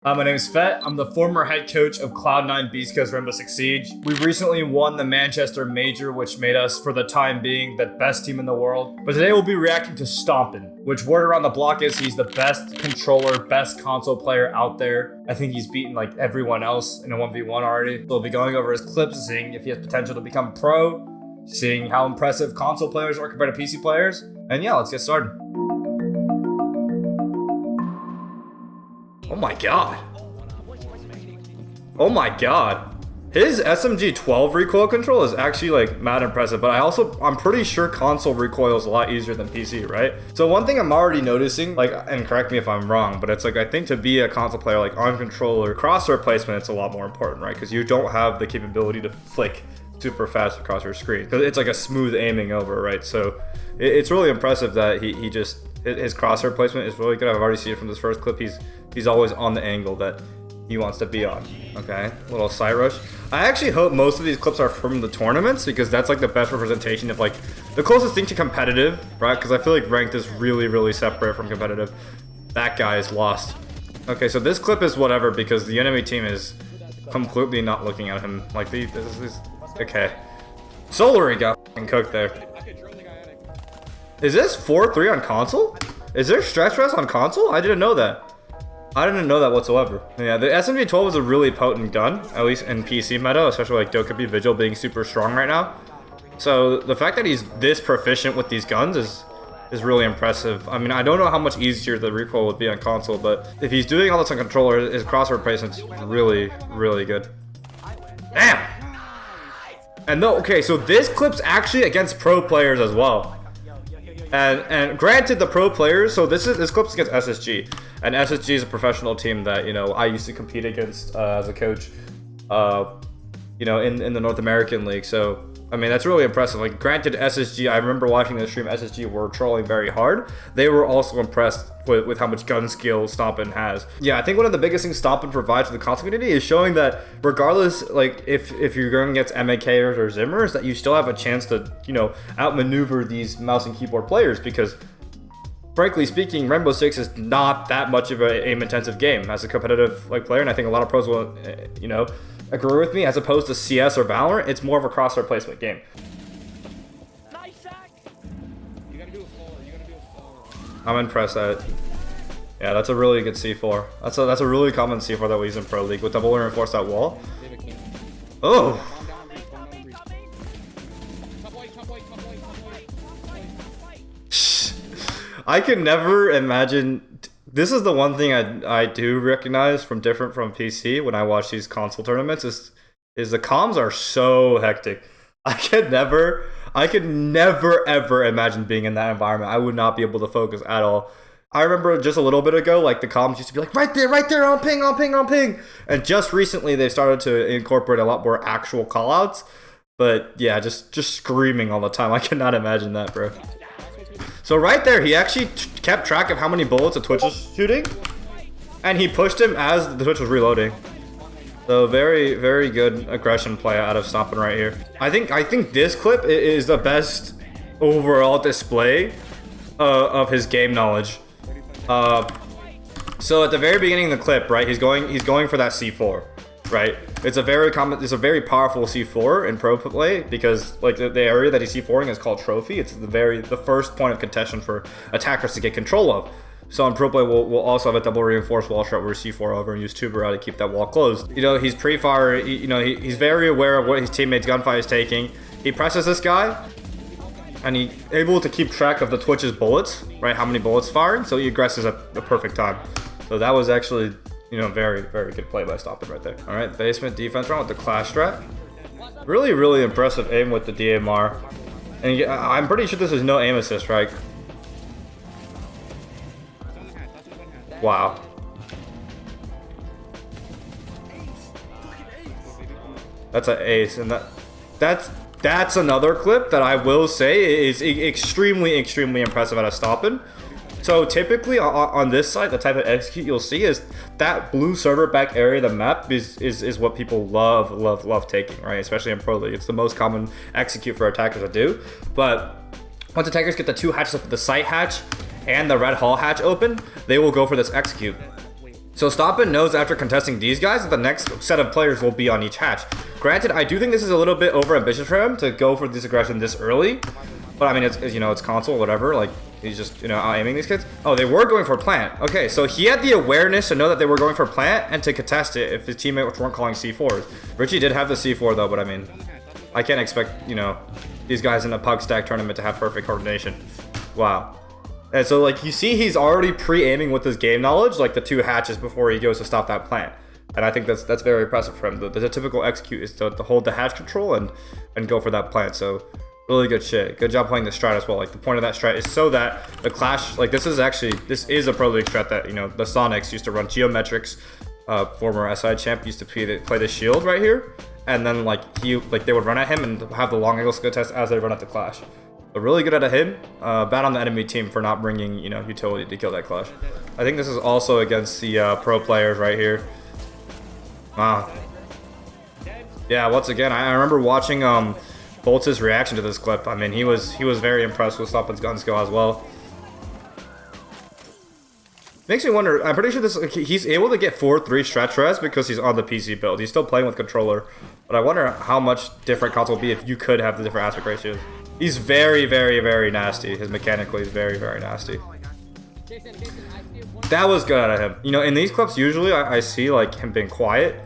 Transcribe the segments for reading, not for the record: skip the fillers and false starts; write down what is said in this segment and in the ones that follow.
My name is Fett. I'm the former head coach of Cloud9 Beast Coast Rainbow Six Siege. We recently won the Manchester Major, which made us, for the time being, the best team in the world. But today we'll be reacting to Stompin, which word around the block is he's the best controller, best console player out there. I think he's beaten like everyone else in a 1v1 already. So we'll be going over his clips, seeing if he has potential to become pro, seeing how impressive console players are compared to PC players. And yeah, let's get started. Oh my god. Oh my god. His SMG-12 recoil control is actually like mad impressive, but I'm pretty sure console recoil is a lot easier than PC, right? So one thing I'm already noticing, like, and correct me if I'm wrong, but it's like, I think to be a console player, like on controller, crosshair placement, it's a lot more important, right? Because you don't have the capability to flick super fast across your screen. Because it's like a smooth aiming over, right? So it's really impressive that he just, his crosshair placement is really good. I've already seen it from this first clip. He's always on the angle that he wants to be on. Okay, little side rush. I actually hope most of these clips are from the tournaments, because that's like the best representation of like the closest thing to competitive, right? Because I feel like ranked is really separate from competitive. That guy is lost. Okay, so this clip is whatever because the enemy team is completely not looking at him. Like this is okay. Solary got fucking cooked there. Is this 4-3 on console? Is there stress on console? I didn't know that. I didn't know that whatsoever. Yeah, the SMG-12 is a really potent gun, at least in PC meta, especially like Dokkaebi Vigil being super strong right now. So the fact that he's this proficient with these guns is really impressive. I mean, I don't know how much easier the recoil would be on console, but if he's doing all this on controller, his crosshair placement's really good. Damn! And though, okay, so this clip's actually against pro players as well. And granted, the pro players, so this clip's against SSG, and SSG is a professional team that, you know, I used to compete against as a coach, you know, in the North American League. So I mean, that's really impressive. Like, granted, SSG, I remember watching the stream, SSG were trolling very hard. They were also impressed with how much gun skill Stompin has. Yeah, I think one of the biggest things Stompin provides to the console community is showing that regardless, like, if you're going against MAKers or Zimmers, that you still have a chance to, you know, outmaneuver these mouse and keyboard players, because frankly speaking, Rainbow Six is not that much of an aim-intensive game as a competitive like player, and I think a lot of pros will, you know, agree with me. As opposed to CS or Valorant, it's more of a crosshair placement game. Nice shot. You gotta do a floor. I'm impressed at it. Yeah, that's a really good C4. That's a really common C4 that we use in Pro League with double reinforce that wall. Oh. I can never imagine. This is the one thing I do recognize from PC when I watch these console tournaments is the comms are so hectic. I could never ever imagine being in that environment. I would not be able to focus at all. I remember just a little bit ago, like the comms used to be like right there on ping. And just recently they started to incorporate a lot more actual callouts. But yeah, just screaming all the time. I cannot imagine that, bro. So right there, he actually kept track of how many bullets a Twitch was shooting, and he pushed him as the Twitch was reloading. So very good aggression play out of Stompin right here. I think this clip is the best overall display of his game knowledge. So at the very beginning of the clip, right, he's going for that C4, right? It's a very powerful C4 in pro play, because like the area that he's C4ing is called trophy. It's the first point of contention for attackers to get control of. So in pro play, we'll also have a double reinforced wall shot where we C4 over and use Tuber to keep that wall closed. You know, he's pre-fire. You know, he's very aware of what his teammates' gunfight is taking. He presses this guy, and he's able to keep track of the Twitch's bullets, right? How many bullets firing? So he aggresses at the perfect time. So that was actually, you know, very good play by Stompin right there. All right, basement defense round with the clash strat. Really impressive aim with the DMR. And I'm pretty sure this is no aim assist, right? Wow. That's an ace, and that's another clip that I will say is extremely impressive out of Stompin. So typically on this side, the type of execute you'll see is that blue server back area of the map is what people love taking, right? Especially in Pro League. It's the most common execute for attackers to do. But once attackers get the two hatches up, the site hatch and the red hall hatch open, they will go for this execute. So Stompin knows after contesting these guys that the next set of players will be on each hatch. Granted, I do think this is a little bit over ambitious for him to go for this aggression this early. But I mean, it's you know, it's console, whatever. Like, he's just, you know, out-aiming these kids. Oh, they were going for plant. Okay, so he had the awareness to know that they were going for plant and to contest it if his teammates weren't calling C4s. Richie did have the C4 though, but I mean, I can't expect, you know, these guys in a pug stack tournament to have perfect coordination. Wow. And so, like, you see he's already pre-aiming with his game knowledge, like the 2 hatches before he goes to stop that plant. And I think that's very impressive for him. The typical execute is to hold the hatch control and go for that plant. So, really good shit. Good job playing the strat as well. Like, the point of that strat is so that the Clash, like, this is a Pro League strat that, you know, the Sonics used to run. Geometrics, former SI champ, used to play the shield right here. And then, like, they would run at him and have the long angle skill test as they run at the Clash. But really good out of him. Bad on the enemy team for not bringing, you know, utility to kill that Clash. I think this is also against the pro players right here. Wow. Yeah, once again, I remember watching Boltz's reaction to this clip. I mean, he was very impressed with Stompin's gun skill as well. Makes me wonder, I'm pretty sure he's able to get 4-3 stretch res because he's on the PC build. He's still playing with controller. But I wonder how much different console would be if you could have the different aspect ratios. He's very, very, very nasty. His mechanically is very, very nasty. That was good out of him. You know, in these clips, usually I see like him being quiet.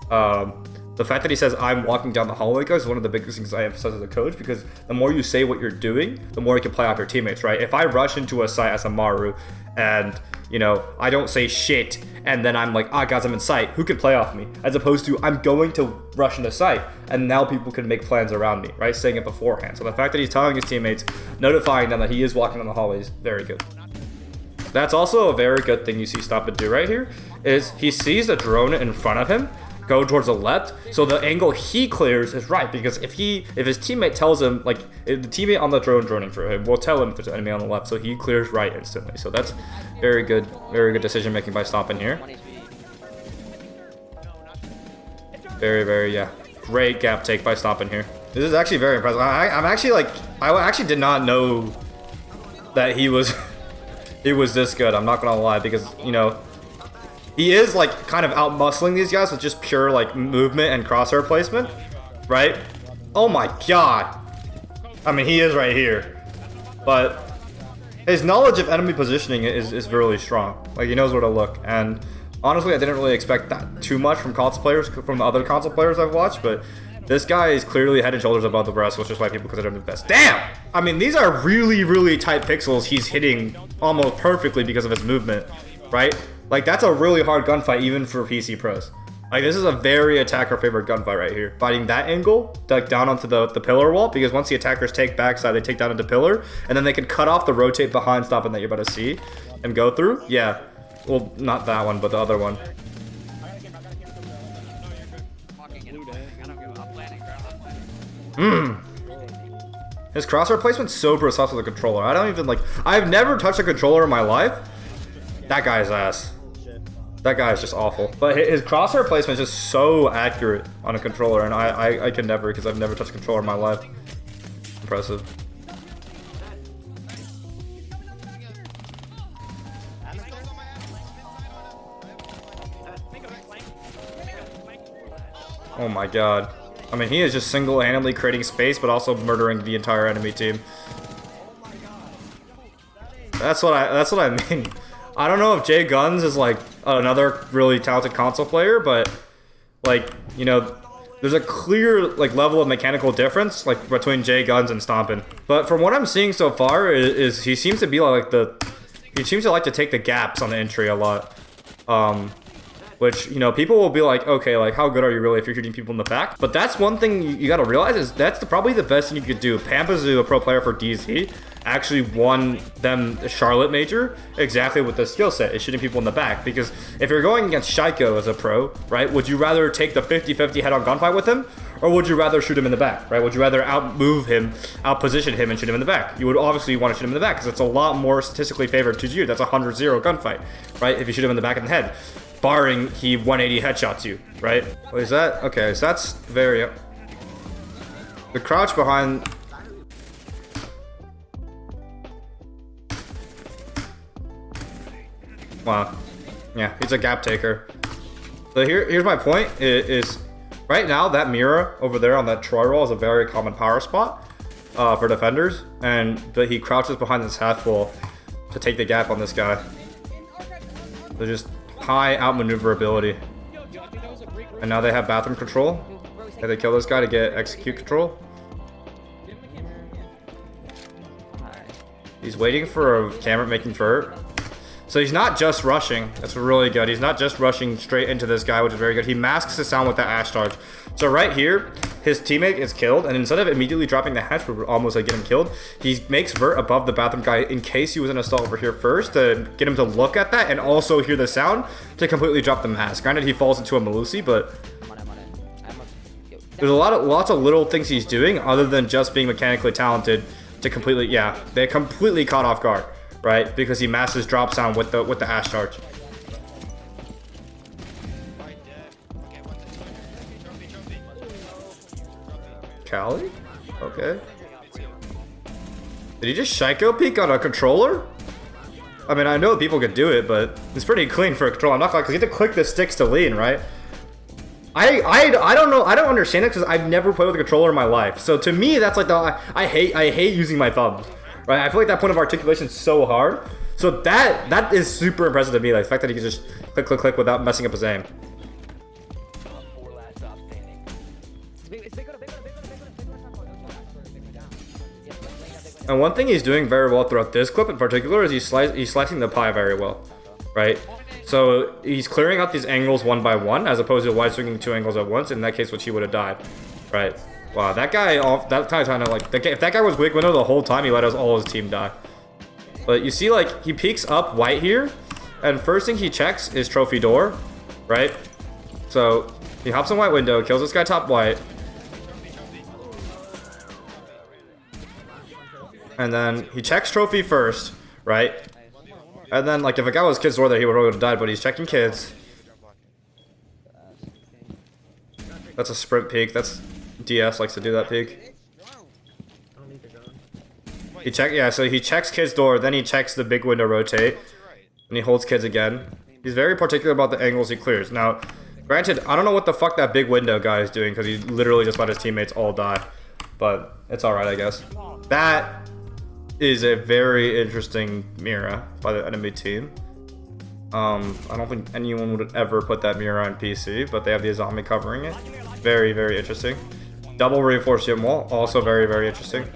The fact that he says, I'm walking down the hallway, guys, is one of the biggest things I emphasize as a coach, because the more you say what you're doing, the more you can play off your teammates, right? If I rush into a site as a Maru and, you know, I don't say shit, and then I'm like, ah, guys, I'm in sight, who could play off me? As opposed to, I'm going to rush into sight, and now people can make plans around me, right? Saying it beforehand. So the fact that he's telling his teammates, notifying them that he is walking down the hallway is very good. That's also a very good thing you see Stompin do right here, is he sees the drone in front of him go towards the left, so the angle he clears is right, because if his teammate tells him, like, if the teammate on the droning for him will tell him if there's an enemy on the left, so he clears right instantly. So that's very good decision making by Stompin here. Very, very, yeah, great gap take by Stompin here. This is actually very impressive. I actually did not know that he was this good. I'm not gonna lie, because, you know, he is like kind of out muscling these guys with just pure like movement and crosshair placement, right? Oh my god. I mean, he is right here, but his knowledge of enemy positioning is really strong. Like, he knows where to look, and honestly, I didn't really expect that too much from console players, from the other console players I've watched, but this guy is clearly head and shoulders above the rest, which is why people consider him the best. Damn! I mean, these are really, really tight pixels he's hitting almost perfectly because of his movement, right? Like, that's a really hard gunfight even for PC pros. Like, this is a very attacker-favored gunfight right here. Fighting that angle, like, down onto the pillar wall, because once the attackers take backside, they take down into pillar, and then they can cut off the rotate behind Stompin that you're about to see and go through. Yeah. Well, not that one, but the other one. His crosshair placement's so precise with the controller. I don't even, like, I've never touched a controller in my life. That guy's ass. That guy is just awful. But his crosshair placement is just so accurate on a controller, and I can never, because I've never touched a controller in my life. Impressive. Oh my god. I mean, he is just single-handedly creating space, but also murdering the entire enemy team. That's what I mean. I don't know if Jay Guns is like another really talented console player, but like, you know, there's a clear like level of mechanical difference like between Jay Guns and Stompin. But from what I'm seeing so far is he seems to be like he seems to like to take the gaps on the entry a lot. Which, you know, people will be like, okay, like, how good are you really if you're shooting people in the back? But that's one thing you gotta realize is that's probably the best thing you could do. Pampazoo, a pro player for DZ, actually won them the Charlotte Major exactly with this skill set, is shooting people in the back. Because if you're going against Shaiko as a pro, right, would you rather take the 50-50 head-on gunfight with him? Or would you rather shoot him in the back, right? Would you rather outmove him, outposition him, and shoot him in the back? You would obviously want to shoot him in the back because it's a lot more statistically favored to you. That's a 100-0 gunfight, right? If you shoot him in the back and the head. Barring he 180 headshots you, right? What is that? Okay, so that's very... The crouch behind... Wow. Yeah, he's a gap taker. So here's my point, is right now that mirror over there on that Troy wall is a very common power spot for defenders, but he crouches behind this half wall to take the gap on this guy. So just high outmaneuverability. And now they have bathroom control. Okay, they kill this guy to get execute control. He's waiting for a camera making for it. So he's not just rushing. That's really good. He's not just rushing straight into this guy, which is very good. He masks the sound with that Ash charge. So right here, his teammate is killed, and instead of immediately dropping the hatch, we're almost like getting killed, he makes Vert above the bathroom guy in case he was in a stall over here first to get him to look at that and also hear the sound to completely drop the mask. Granted, he falls into a Melusi, but there's lots of little things he's doing other than just being mechanically talented to completely, yeah, they completely caught off guard, right? Because he masks drop sound with the Ash charge. Callie? Okay. Did he just Shaiko peek on a controller? I mean, I know people could do it, but it's pretty clean for a controller. I'm not gonna, because you have to click the sticks to lean, right? I don't know. I don't understand it because I've never played with a controller in my life. So to me, that's like I hate using my thumbs, right? I feel like that point of articulation is so hard. So that is super impressive to me. Like the fact that he can just click without messing up his aim. And one thing he's doing very well throughout this clip in particular is he's slicing the pie very well, right? So he's clearing out these angles one by one as opposed to wide swinging 2 angles at once. In that case, which he would have died, right? Wow, that guy off that time kind of like if that guy was weak window the whole time, he let all his team die. But you see, like he peeks up white here, and first thing he checks is trophy door, right? So he hops in white window, kills this guy top white. And then he checks trophy first, right? And then, like, if a guy was kids door there, he would have died, but he's checking kids. That's a sprint peek. That's DS likes to do that peek. So he checks kids door, then he checks the big window rotate, and he holds kids again. He's very particular about the angles he clears. Now, granted, I don't know what the fuck that big window guy is doing because he literally just let his teammates all die, but it's all right, I guess. That is a very interesting mirror by the enemy team. I don't think anyone would ever put that mirror on PC, but they have the Azami covering it. Very, very interesting. Double reinforced gym wall, also very, very interesting.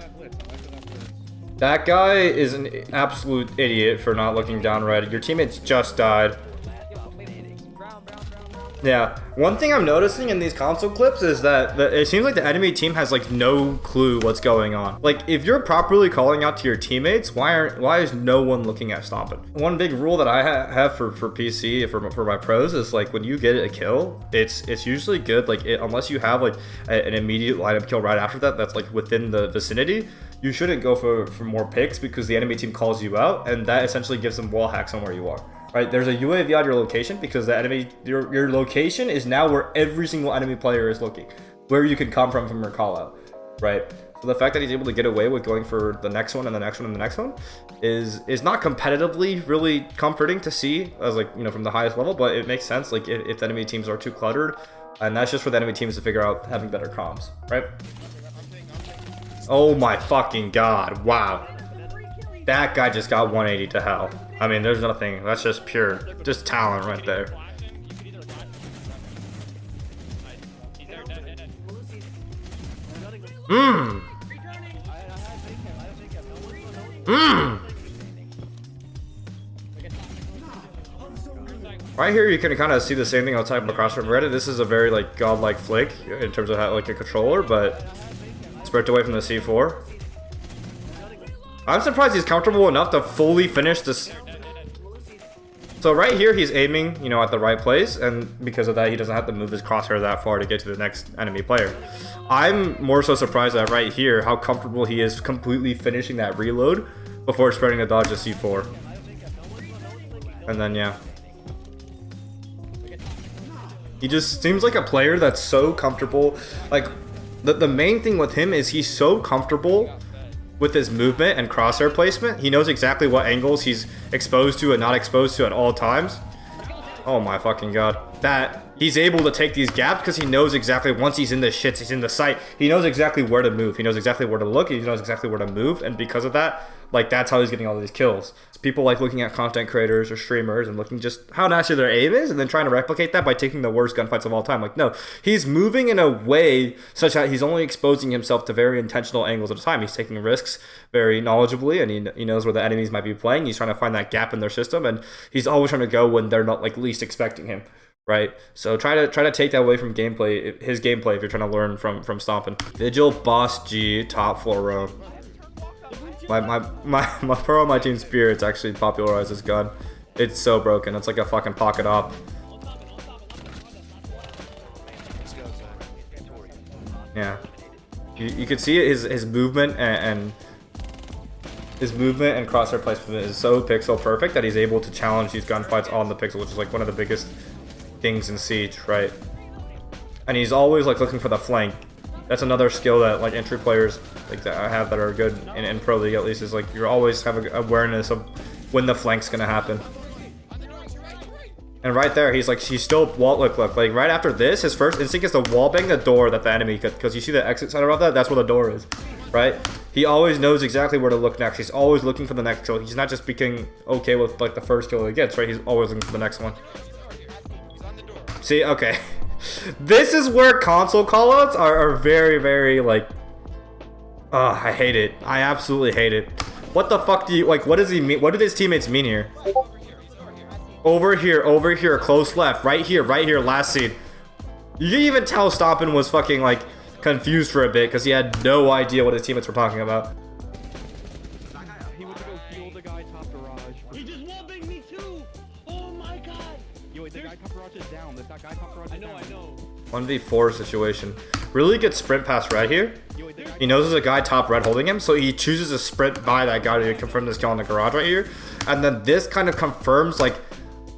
That guy is an absolute idiot for not looking down red. Your teammates just died. Yeah, one thing I'm noticing in these console clips is that it seems like the enemy team has like no clue what's going on. Like if you're properly calling out to your teammates, why is no one looking at Stompin? One big rule that I have for PC for my pros is like when you get a kill, it's usually good. Like unless you have like an immediate lineup kill right after that, that's like within the vicinity, you shouldn't go for more picks because the enemy team calls you out, and that essentially gives them wall hacks on where you are. Right, there's a UAV on your location because the enemy, your location is now where every single enemy player is looking, where you can come from your call out, right? So the fact that he's able to get away with going for the next one and the next one and the next one is not competitively really comforting to see as like, you know, from the highest level, but it makes sense like if the enemy teams are too cluttered, and that's just for the enemy teams to figure out having better comms, right? Oh my fucking god, wow. That guy just got 180 to hell. I mean, there's nothing. That's just pure, just talent right there. Right here, you can kind of see the same thing outside across from Reddit. This is a very like godlike flick in terms of how, like a controller, but spread away from the C4. I'm surprised he's comfortable enough to fully finish this. So right here, he's aiming, you know, at the right place, and because of that, he doesn't have to move his crosshair that far to get to the next enemy player. I'm more so surprised at right here how comfortable he is completely finishing that reload before spreading the dodge to C4. And then, yeah. He just seems like a player that's so comfortable. Like, the main thing with him is he's so comfortable with his movement and crosshair placement. He knows exactly what angles he's exposed to and not exposed to at all times. Oh my fucking god. That he's able to take these gaps because he knows exactly, once he's in the shits, he's in the sight, he knows exactly where to move. He knows exactly where to look. He knows exactly where to move. And because of that, like, that's how he's getting all these kills. People like looking at content creators or streamers and looking just how nasty their aim is and then trying to replicate that by taking the worst gunfights of all time. Like, no, he's moving in a way such that he's only exposing himself to very intentional angles at a time. He's taking risks very knowledgeably, and he knows where the enemies might be playing. He's trying to find that gap in their system, and he's always trying to go when they're not, like, least expecting him. Right, so try to take that away from gameplay, his gameplay, if you're trying to learn from Stompin. Vigil, Boss G, top floor row. My pro on my team Spirit's actually popularized this gun. It's so broken. It's like a fucking pocket op. Yeah, you could see his movement and his movement and crosshair placement is so pixel perfect that he's able to challenge these gunfights on the pixel, which is like one of the biggest things in Siege, right? And he's always like looking for the flank. That's another skill that like entry players like that I have that are good in Pro League at least, is like you always have an awareness of when the flank's gonna happen. And right there, he's still wall look like right after this, his first instinct is to wall bang the door that the enemy could, because you see the exit side of that, that's where the door is, right? He always knows exactly where to look next. He's always looking for the next kill. He's not just becoming okay with like the first kill he gets, right? He's always looking for the next one. See, okay. This is where console callouts are very, very like, I hate it. I absolutely hate it. What the fuck do you, like, what does he mean? What did his teammates mean here? Over here, close left, right here, last scene. You can even tell Stompin was fucking like confused for a bit because he had no idea what his teammates were talking about. He went to go heal the guy top garage. He just wallbanged me too! Oh my god! Yo, wait, the guy top garage is down. That guy top garage is down. I know. 1v4 situation. Really good sprint pass right here. He knows there's a guy top red holding him, so he chooses to sprint by that guy to confirm this kill in the garage right here. And then this kind of confirms like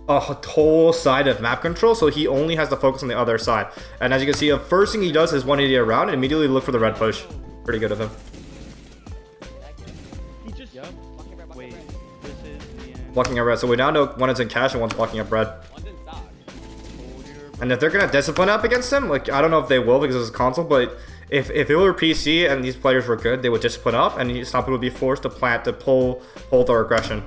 a whole side of map control, so he only has to focus on the other side. And as you can see, the first thing he does is 180 around and immediately look for the red push. Pretty good of him. Blocking up red, so we now know one is in cash and one's blocking up red. And if they're gonna discipline up against him, like, I don't know if they will because it's a console, but if it were PC and these players were good, they would discipline up and Stompin would be forced to plant to pull their aggression.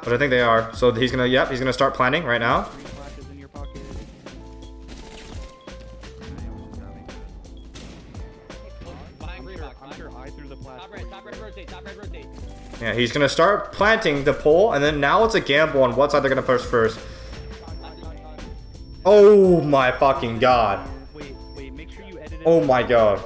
But I think they are. So he's gonna, yep, he's gonna start planning right now. Yeah, he's gonna start planting the pull, and then now it's a gamble on what side they're gonna push first. Oh my fucking god. Oh my god.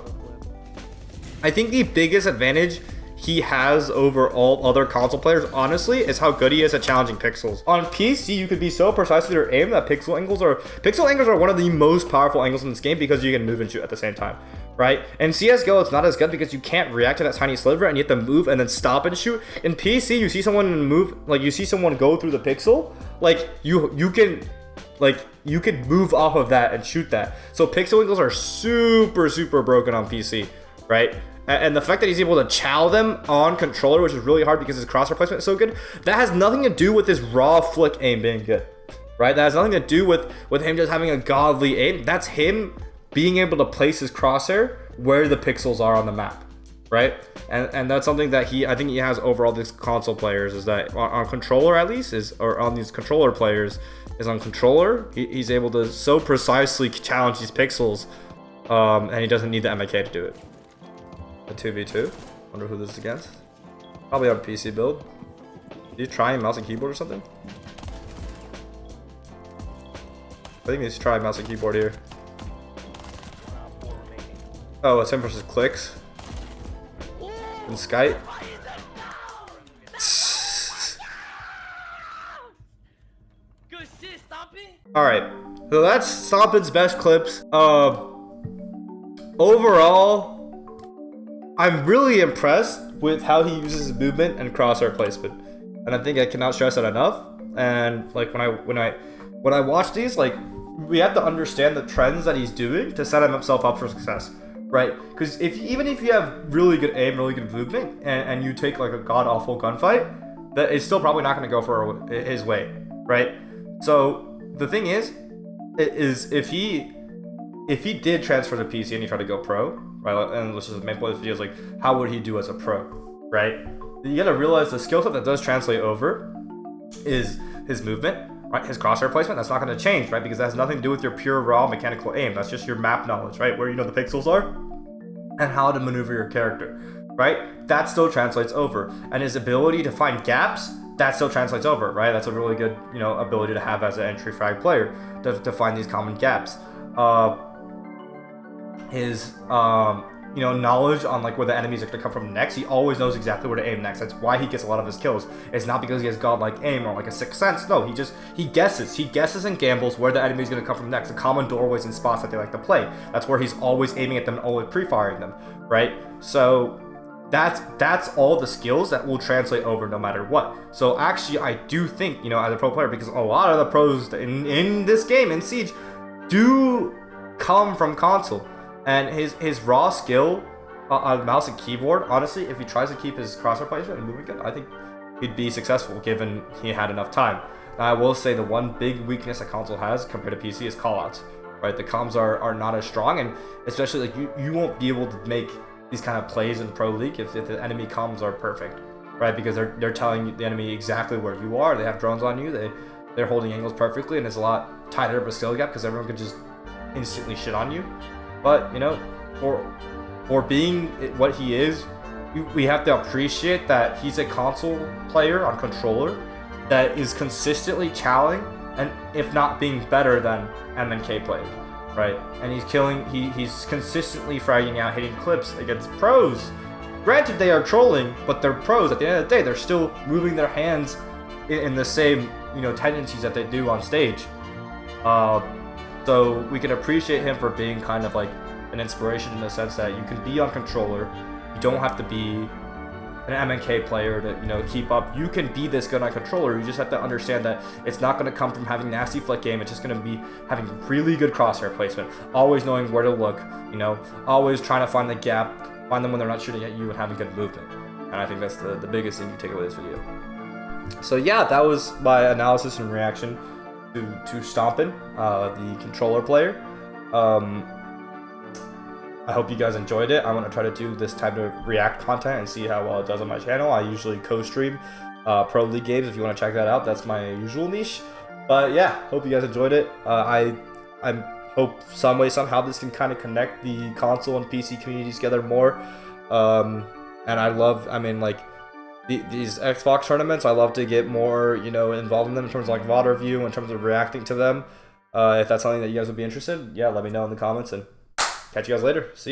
I think the biggest advantage he has over all other console players, honestly, is how good he is at challenging pixels. On PC, you could be so precise with your aim that pixel angles are one of the most powerful angles in this game because you can move and shoot at the same time, right? In CSGO, it's not as good because you can't react to that tiny sliver and you have to move and then stop and shoot. In PC, you see someone move, like you see someone go through the pixel, like you could move off of that and shoot that. So pixel angles are super broken on PC, right? And the fact that he's able to chow them on controller, which is really hard because his crosshair placement is so good, that has nothing to do with his raw flick aim being good, right? That has nothing to do with him just having a godly aim. That's him being able to place his crosshair where the pixels are on the map, right? And that's something that I think he has over all these console players, is that on controller at least, or on these controller players, is on controller, he's able to so precisely challenge these pixels, and he doesn't need the MK to do it. A 2v2. Wonder who this is against. Probably on PC build. Are you trying mouse and keyboard or something? I think he's trying mouse and keyboard here. Oh, it's him versus clicks. And Skype. Alright, so that's Stompin's best clips. Overall, I'm really impressed with how he uses his movement and crosshair placement, and I think I cannot stress that enough. And like when I watch these, like, we have to understand the trends that he's doing to set himself up for success, right? Because even if you have really good aim, really good movement, and you take like a god awful gunfight, that is still probably not going to go for his way, right? So the thing is if he did transfer to PC and he tried to go pro, right? And let's just the main point of this video is like, how would he do as a pro, right? You gotta realize the skill set that does translate over is his movement, right? His crosshair placement. That's not gonna change, right? Because that has nothing to do with your pure raw mechanical aim. That's just your map knowledge, right? Where you know the pixels are and how to maneuver your character, right? That still translates over. And his ability to find gaps, that still translates over, right? That's a really good, you know, ability to have as an entry frag player to find these common gaps. His you know, knowledge on like where the enemies are gonna come from next. He always knows exactly where to aim next. That's why he gets a lot of his kills. It's not because he has godlike aim or like a sixth sense. No, he guesses and gambles where the enemy is gonna come from next. The common doorways and spots that they like to play. That's where he's always aiming at them and always pre-firing them, right? So that's all the skills that will translate over no matter what. So actually, I do think, you know, as a pro player, because a lot of the pros in this game, in Siege, do come from console. And his raw skill on mouse and keyboard, honestly, if he tries to keep his crosshair placement and moving good, I think he'd be successful given he had enough time. Now, I will say the one big weakness that console has compared to PC is callouts, right? The comms are not as strong, and especially like you won't be able to make these kind of plays in Pro League if the enemy comms are perfect, right? Because they're telling the enemy exactly where you are. They have drones on you. They're holding angles perfectly, and it's a lot tighter of a skill gap because everyone can just instantly shit on you. But, you know, for being what he is, we have to appreciate that he's a console player on controller that is consistently challenging, and if not being better than MNK players, right? And he's consistently fragging out, hitting clips against pros. Granted, they are trolling, but they're pros. At the end of the day, they're still moving their hands in the same, you know, tendencies that they do on stage. So we can appreciate him for being kind of like an inspiration in the sense that you can be on controller. You don't have to be an MNK player to, you know, keep up. You can be this good on controller. You just have to understand that it's not going to come from having nasty flick game. It's just going to be having really good crosshair placement, always knowing where to look, you know, always trying to find the gap, find them when they're not shooting at you, and having good movement. And I think that's the biggest thing you take away this video. So yeah, that was my analysis and reaction to Stompin, the controller player. I hope you guys enjoyed it. I'm going to try to do this type of react content and see how well it does on my channel. I usually co-stream Pro League games. If you want to check that out, that's my usual niche. But yeah, hope you guys enjoyed it. I hope some way, somehow this can kind of connect the console and PC communities together more. And I mean, like, these Xbox tournaments, I love to get more, you know, involved in them in terms of like VOD review, in terms of reacting to them. If that's something that you guys would be interested in, yeah, let me know in the comments, and catch you guys later. See you.